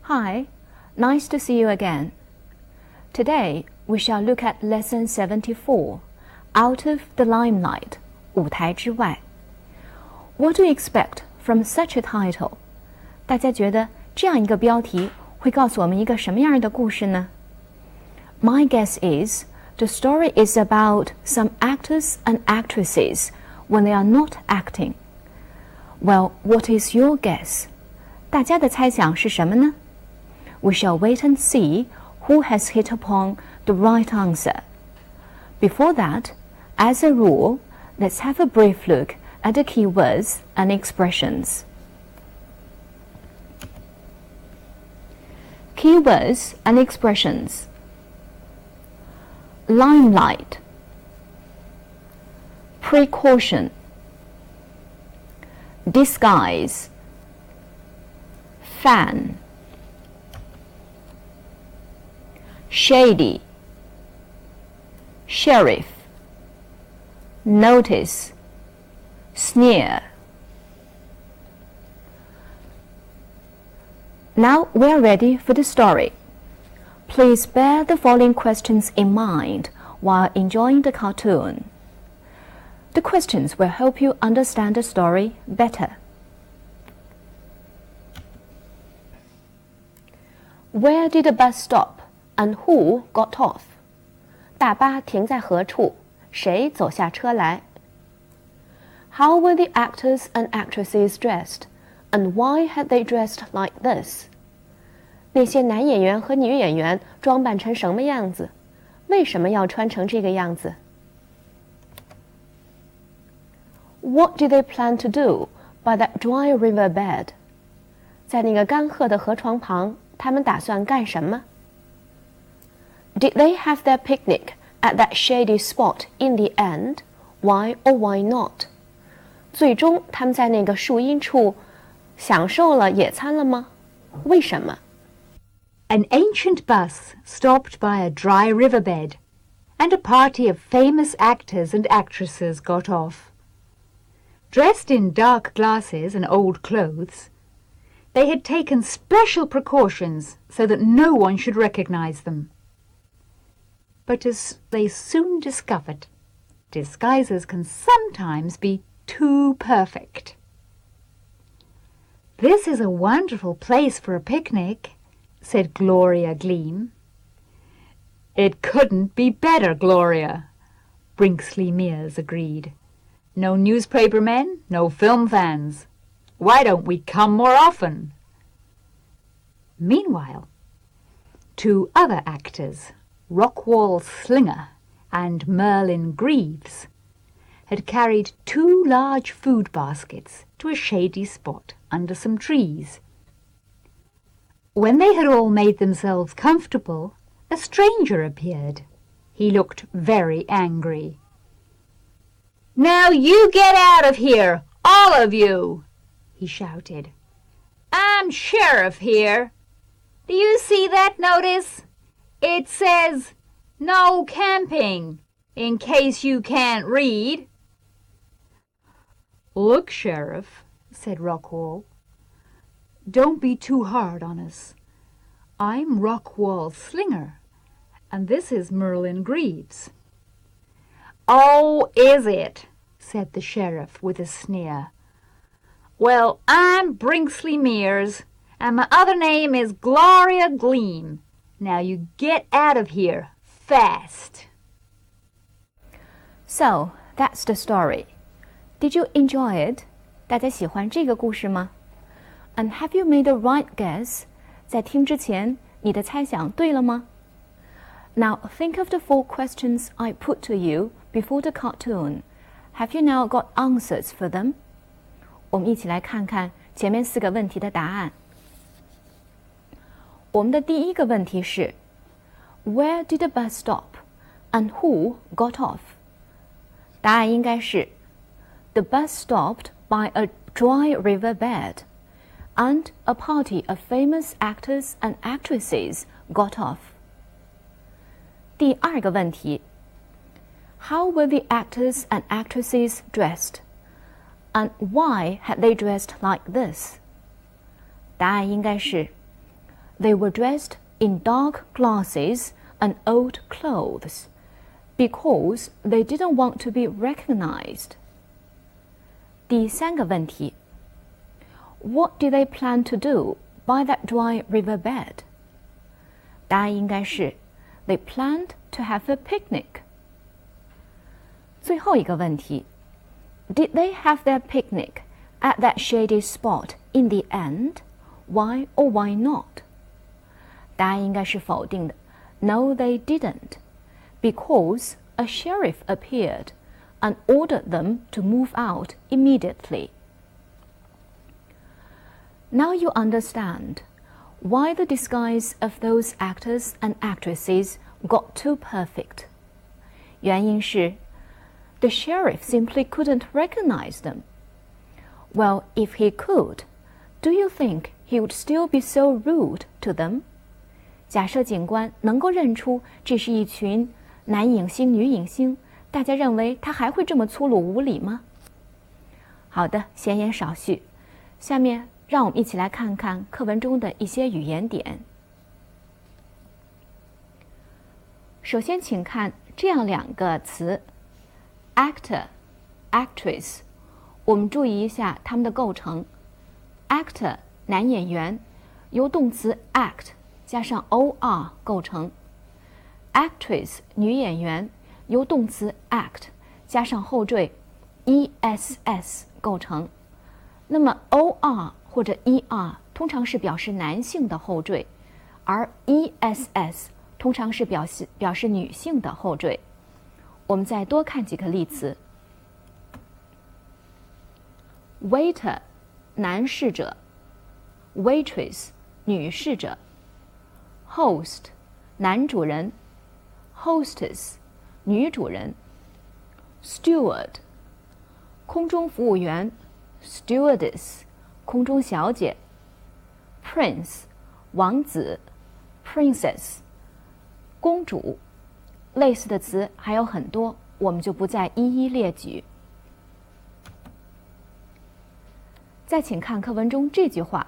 Hi, nice to see you again. Today, we shall look at Lesson 74, Out of the Limelight, 舞台之外. What do you expect from such a title? 大家觉得这样一个标题会告诉我们一个什么样的故事呢？ My guess is the story is about some actors and actresses when they are not acting. Well, what is your guess? 大家的猜想是什么呢？ We shall wait and see who has hit upon the right answer. Before that, as a rule, let's have a brief look at the keywords and expressions. Keywords and expressions. Limelight, precaution, disguise, fan, shady, sheriff, notice, sneer. Now we're ready for the story. Please bear the following questions in mind while enjoying the cartoon. The questions will help you understand the story better. Where did the bus stop and who got off? 大巴停在何处？谁走下车来？ How were the actors and actresses dressed, and why had they dressed like this? 那些男演员和女演员装扮成什么样子？为什么要穿成这个样子？ What did they plan to do by that dry river bed? 在那个干涸的河床旁，他们打算干什么？ Did they have their picnic at that shady spot in the end? Why or why not? 最终他们在那个树荫处享受了野餐了吗？为什么？ An ancient bus stopped by a dry riverbed, and a party of famous actors and actresses got off. Dressed in dark glasses and old clothes, they had taken special precautions so that no one should recognize them. But as they soon discovered, disguises can sometimes be too perfect. This is a wonderful place for a picnic, said Gloria Gleam. It couldn't be better, Gloria, Brinkley Mears agreed. No newspaper men, no film fans. Why don't we come more often? Meanwhile, two other actors, Rockwall Slinger and Merlin Greaves, had carried two large food baskets to a shady spot under some trees. When they had all made themselves comfortable, a stranger appeared. He looked very angry. "Now you get out of here, all of you!" he shouted. "I'm sheriff here. Do you see that notice? It says, 'No camping,' in case you can't read." "Look, Sheriff," said Rockwall, "don't be too hard on us. I'm Rockwall Slinger, and this is Merlin Greaves." "Oh, is it?" said the sheriff with a sneer. "Well, I'm Brinkley Mears, and my other name is Gloria Gleam. Now you get out of here, fast." So, that's the story. Did you enjoy it? 大家喜欢这个故事吗？ And have you made the right guess? 在听之前，你的猜想对了吗？ Now, think of the 4 questions I put to you before the cartoon. Have you now got answers for them? 我们一起来看看前面4个问题的答案。我们的第一个问题是 Where did the bus stop? And who got off? 答案应该是 The bus stopped by a dry river bed, and a party of famous actors and actresses got off. 第二个问题 How were the actors and actresses dressed? And why had they dressed like this? 答案应该是 They were dressed in dark glasses and old clothes because they didn't want to be recognized. 第3个问题 What did they plan to do by that dry riverbed? 答案应该是 They planned to have a picnic. 最后一个问题 Did they have their picnic at that shady spot in the end? Why or why not? 答案应该是否定的 No, they didn't. Because a sheriff appeared and ordered them to move out immediately. Now you understand why the disguise of those actors and actresses got too perfect. 原因是 the sheriff simply couldn't recognize them. Well, if he could, do you think he would still be so rude to them? 假设警官能够认出这是一群男影星、女影星，大家认为他还会这么粗鲁无礼吗？好的，闲言少叙，下面让我们一起来看看课文中的一些语言点。首先，请看这样2个词 actor、actress， 我们注意一下它们的构成。actor 男演员由动词 act 加上 or 构成 ，actress 女演员由动词 act 加上后缀 ess 构成。那么 or 或者 通常是表示男性的后缀，而 ess 通常是表示女性的后缀。我们再多看几个例词 ：waiter 男侍者 ，waitress 女侍者 ，host 男主人 ，hostess 女主人 ，steward 空中服务员 ，stewardess 空中小姐 ，prince 王子 ，princess 公主。类似的词还有很多，我们就不再一一列举。再请看课文中这句话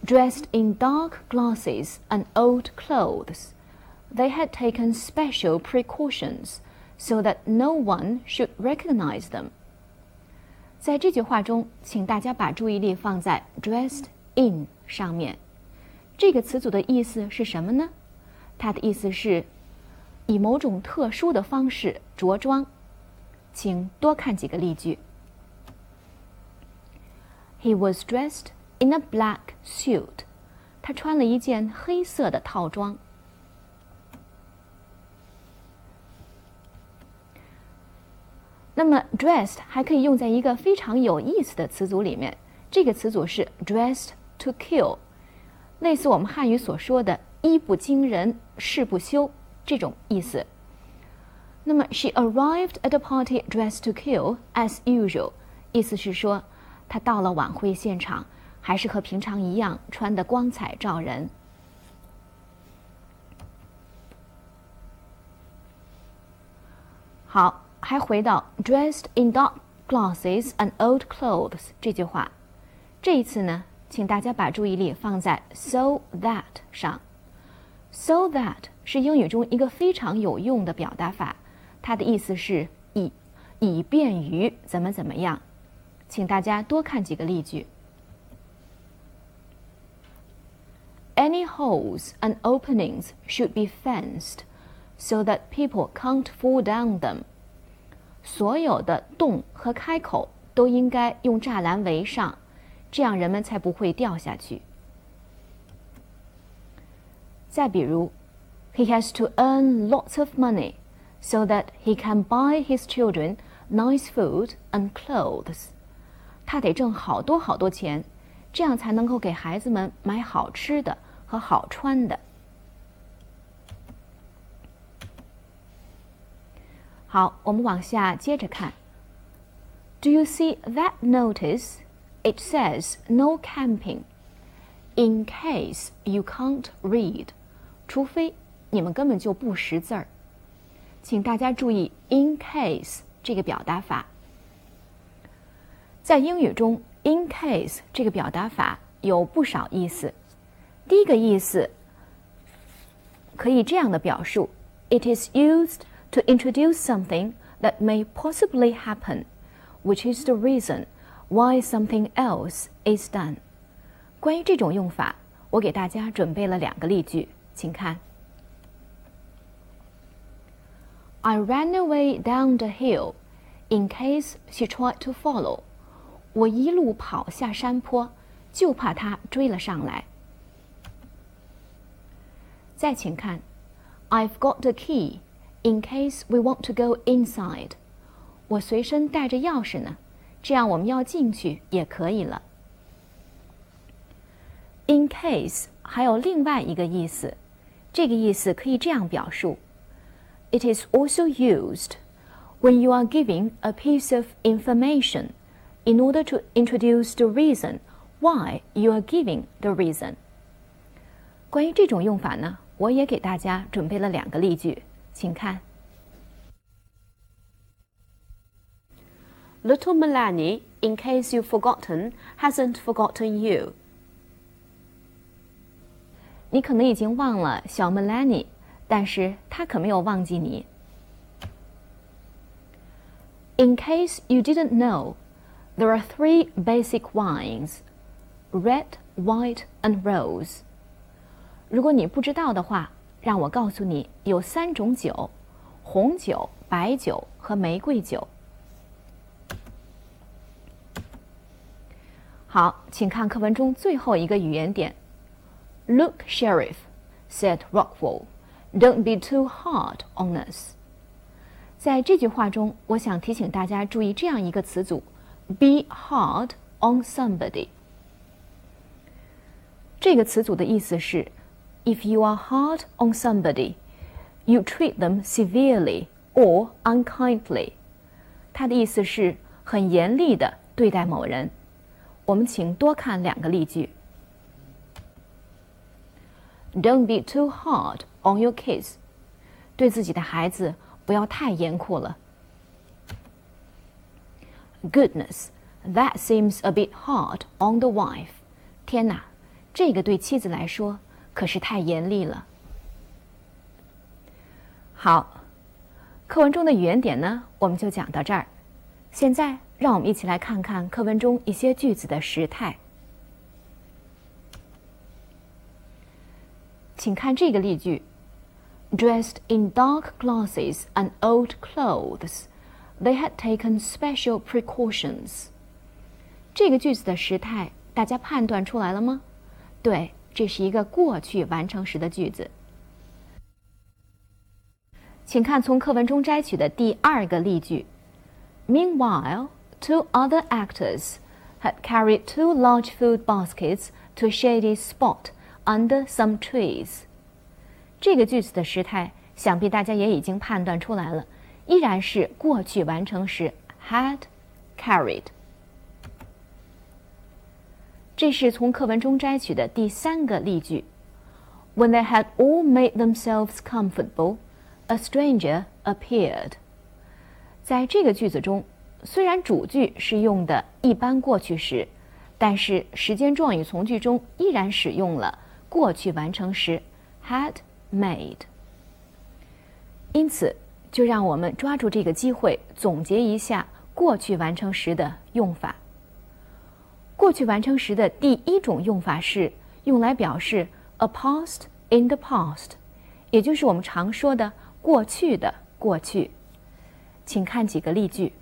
：Dressed in dark glasses and old clothes, they had taken special precautions so that no one should recognize them. 在这句话中，请大家把注意力放在 dressed in 上面。这个词组的意思是什么呢？它的意思是以某种特殊的方式着装。请多看几个例句。He was dressed in a black suit. 他穿了一件黑色的套装。那么 dressed 还可以用在一个非常有意思的词组里面，这个词组是 dressed to kill， 类似我们汉语所说的衣不惊人誓不休这种意思。那么 she arrived at the party dressed to kill as usual， 意思是说她到了晚会现场还是和平常一样穿得光彩照人。好，还回到 dressed in dark glasses and old clothes 这句话。这一次呢，请大家把注意力放在 so that 上。so that 是英语中一个非常有用的表达法，它的意思是以便于怎么怎么样。请大家多看几个例句。Any holes and openings should be fenced so that people can't fall down them. 所有的洞和开口都应该用栅栏围上，这样人们才不会掉下去。再比如 He has to earn lots of money so that he can buy his children nice food and clothes. 他得挣好多好多钱，这样才能够给孩子们买好吃的和好穿的。好，我们往下接着看。Do you see that notice? It says no camping. In case you can't read. 除非你们根本就不识字儿。请大家注意 in case 这个表达法。在英语中 in case 这个表达法有不少意思。第一个意思可以这样的表述 ：It is used to introduce something that may possibly happen, which is the reason why something else is done. 关于这种用法，我给大家准备了2个例句，请看。I ran away down the hill in case she tried to follow. 我一路跑下山坡，就怕她追了上来。再请看 I've got the key in case we want to go inside. 我随身带着钥匙呢，这样我们要进去也可以了。In case 还有另外一个意思，这个意思可以这样表述：It is also used when you are giving a piece of information in order to introduce the reason why you are giving the reason. 关于这种用法呢，我也给大家准备了2个例句，请看。Little Melanie, in case you've forgotten, hasn't forgotten you. 你可能已经忘了小 Melanie， 但是她可没有忘记你。In case you didn't know, there are 3 basic wines: red, white, and rose. 如果你不知道的话，让我告诉你，有3种酒：红酒、白酒和玫瑰酒。好，请看课文中最后一个语言点。Look, Sheriff, said Rockwell, don't be too hard on us. 在这句话中，我想提醒大家注意这样一个词组 be hard on somebody. 这个词组的意思是 if you are hard on somebody, you treat them severely or unkindly. 它的意思是很严厉地对待某人。我们请多看2个例句。Don't be too hard on your kids. 对自己的孩子不要太严酷了。Goodness, that seems a bit hard on the wife. 天哪，这个对妻子来说可是太严厉了。好，课文中的语言点呢，我们就讲到这儿。现在让我们一起来看看课文中一些句子的时态。请看这个例句 ：Dressed in dark glasses and old clothes, they had taken special precautions. 这个句子的时态，大家判断出来了吗？对，这是一个过去完成时的句子。请看从课文中摘取的第2个例句 ：Meanwhile, 2 other actors had carried 2 large food baskets to a shady spot under some trees. 这个句子的时态，想必大家也已经判断出来了，依然是过去完成时 had carried。这是从课文中摘取的第3个例句 ：When they had all made themselves comfortable, a stranger appeared. 在这个句子中，虽然主句是用的一般过去时，但是时间状语从句中依然使用了过去完成时 had made。因此，就让我们抓住这个机会总结一下过去完成时的用法。过去完成时的第1种用法是用来表示 a past in the past， 也就是我们常说的过去的过去。请看几个例句。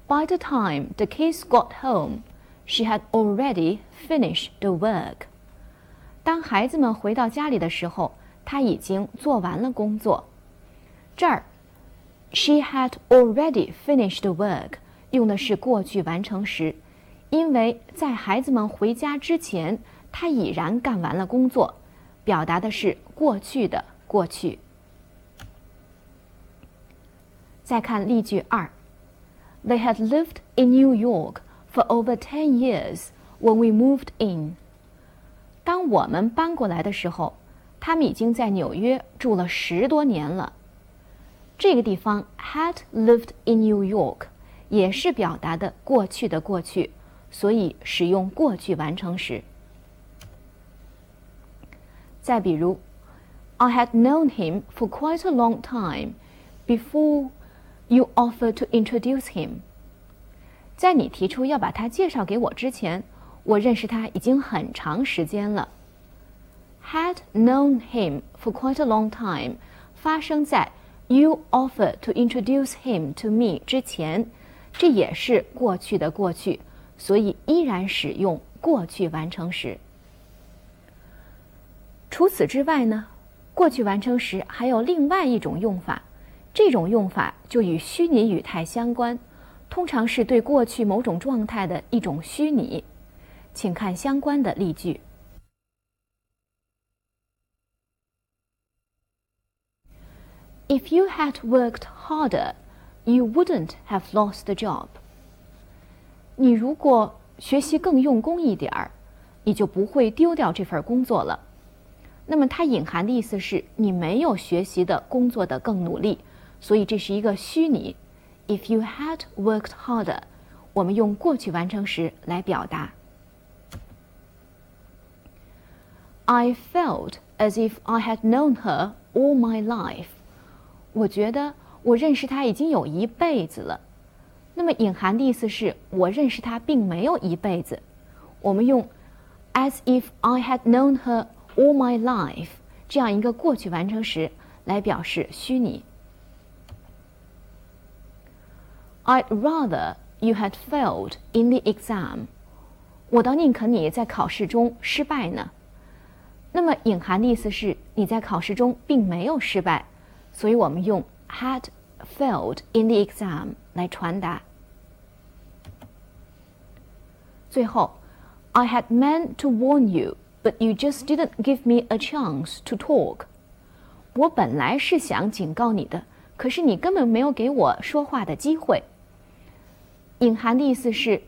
By the time the kids got home, she had already finished the work. 当孩子们回到家里的时候，她已经做完了工作。这儿 she had already finished the work 用的是过去完成时，因为在孩子们回家之前，她已然干完了工作，表达的是过去的过去。再看例句2。They had lived in New York for over 10 years when we moved in. 当我们搬过来的时候，他们已经在纽约住了10多年了。这个地方 had lived in New York 也是表达的过去的过去，所以使用过去完成时。再比如 I had known him for quite a long time before you offered to introduce him. 在你提出要把他介绍给我之前，我认识他已经很长时间了。Had known him for quite a long time 发生在 you offered to introduce him to me 之前，这也是过去的过去，所以依然使用过去完成时。除此之外呢，过去完成时还有另外一种用法，这种用法就与虚拟语态相关，通常是对过去某种状态的一种虚拟。请看相关的例句。If you had worked harder, you wouldn't have lost the job. 你如果学习更用功一点儿，你就不会丢掉这份工作了。那么它隐含的意思是你没有学习的工作的更努力，所以这是一个虚拟。If you had worked harder， 我们用过去完成时来表达。I felt as if I had known her all my life. 我觉得我认识她已经有一辈子了。那么隐含的意思是我认识她并没有一辈子。我们用 as if I had known her all my life 这样一个过去完成时来表示虚拟。I'd rather you had failed in the exam. 我倒宁可你在考试中失败呢。那么隐含的意思是你在考试中并没有失败，所以我们用 had failed in the exam 来传达。最后 I had meant to warn you, but you just didn't give me a chance to talk. 我本来是想警告你的，可是你根本没有给我说话的机会。隐含的意思是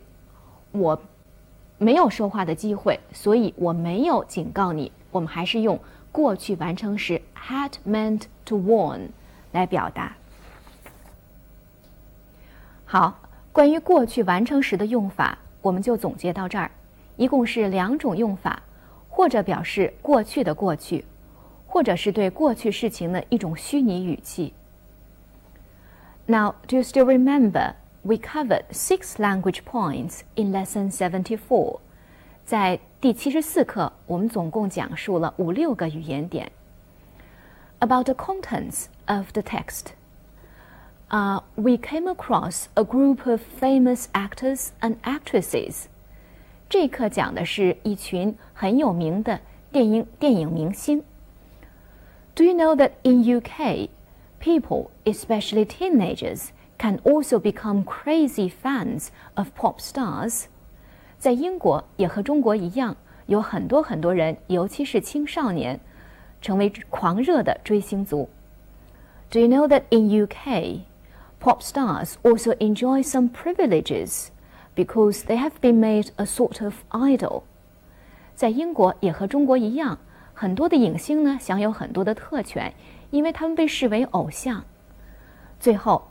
我没有说话的机会，所以我没有警告你。我们还是用过去完成时 had meant to warn 来表达。好，关于过去完成时的用法，我们就总结到这儿。一共是2种用法，或者表示过去的过去，或者是对过去事情的一种虚拟语气。Now, do you still remember we covered 6 language points in lesson 74? 在第74课，我们总共讲述了5-6个语言点。About the contents of the text, we came across a group of famous actors and actresses. 这一课讲的是一群很有名的电影明星。Do you know that in UK, people, especially teenagers, can also become crazy fans of pop stars? 在英国也和中国一样，有很多人，尤其是青少年，成为狂热的追星族。Do you know that in UK, pop stars also enjoy some privileges because they have been made a sort of idol? 在英国也和中国一样，很多的影星呢享有很多的特权，因为他们被视为偶像。最后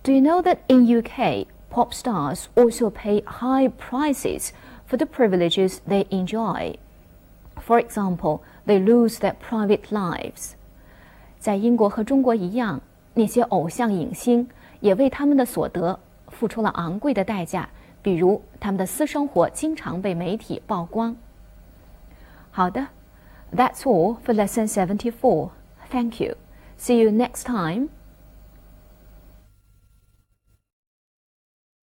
Do you know that in UK, pop stars also pay high prices for the privileges they enjoy? For example, they lose their private lives. 在英国和中国一样，那些偶像影星也为他们的所得付出了昂贵的代价，比如他们的私生活经常被媒体曝光。好的 That's all for lesson 74. Thank you. See you next time.